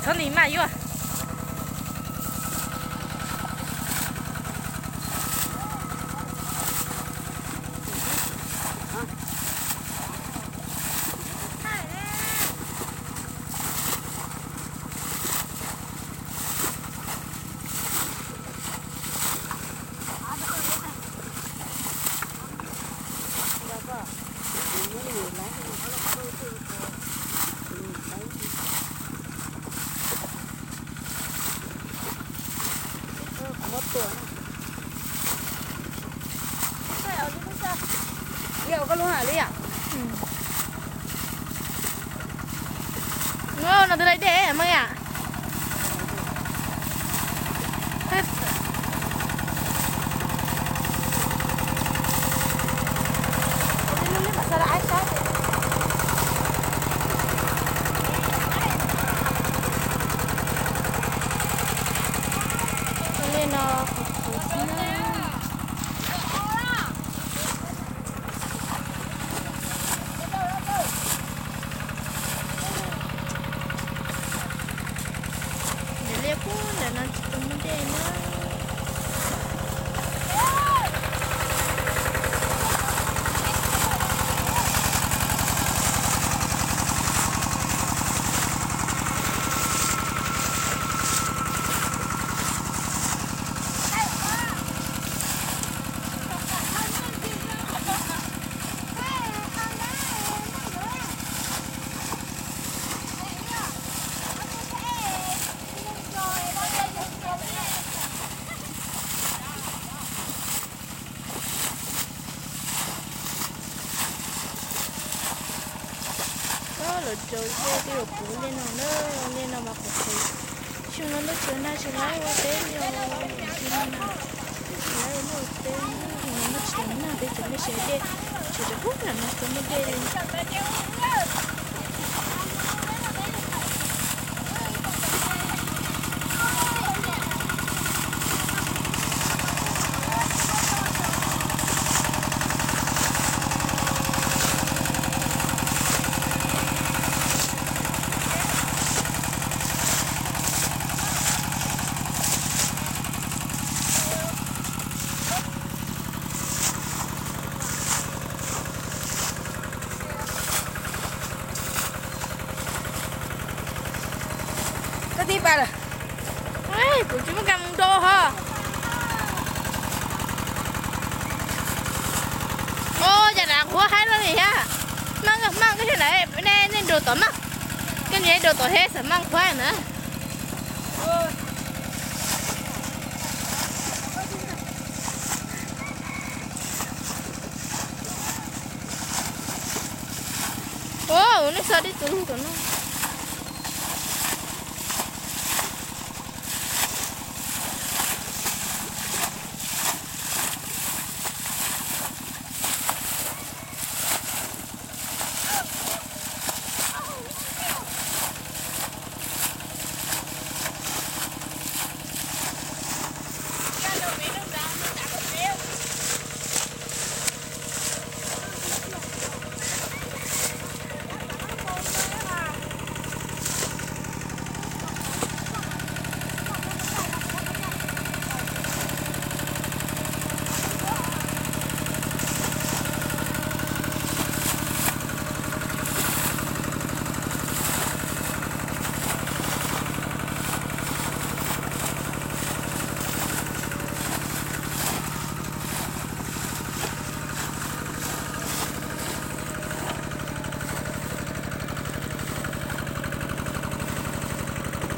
thân ý mà yêu liệu có luôn hả Ly ạ? nó từ đây để em ơi ạ. rồi chơi cái điều cũ lên nó mà cũng thấy chúng nó chơi na chúng lấy qua tên rồi lấy một tên nó chơi na để chúng nó chơi đi chơi cho hút là nó cũng đi đi bà này. Ê, tụi chúng cầm đô hả? Ô, chả đã quá hay lắm nhỉ ha. Mang cái thế này nên đồ tẩm á. Cái này đồ tẩm hết sẽ mang khoai nữa. Ô, nó sao đi từ lúc đó nó.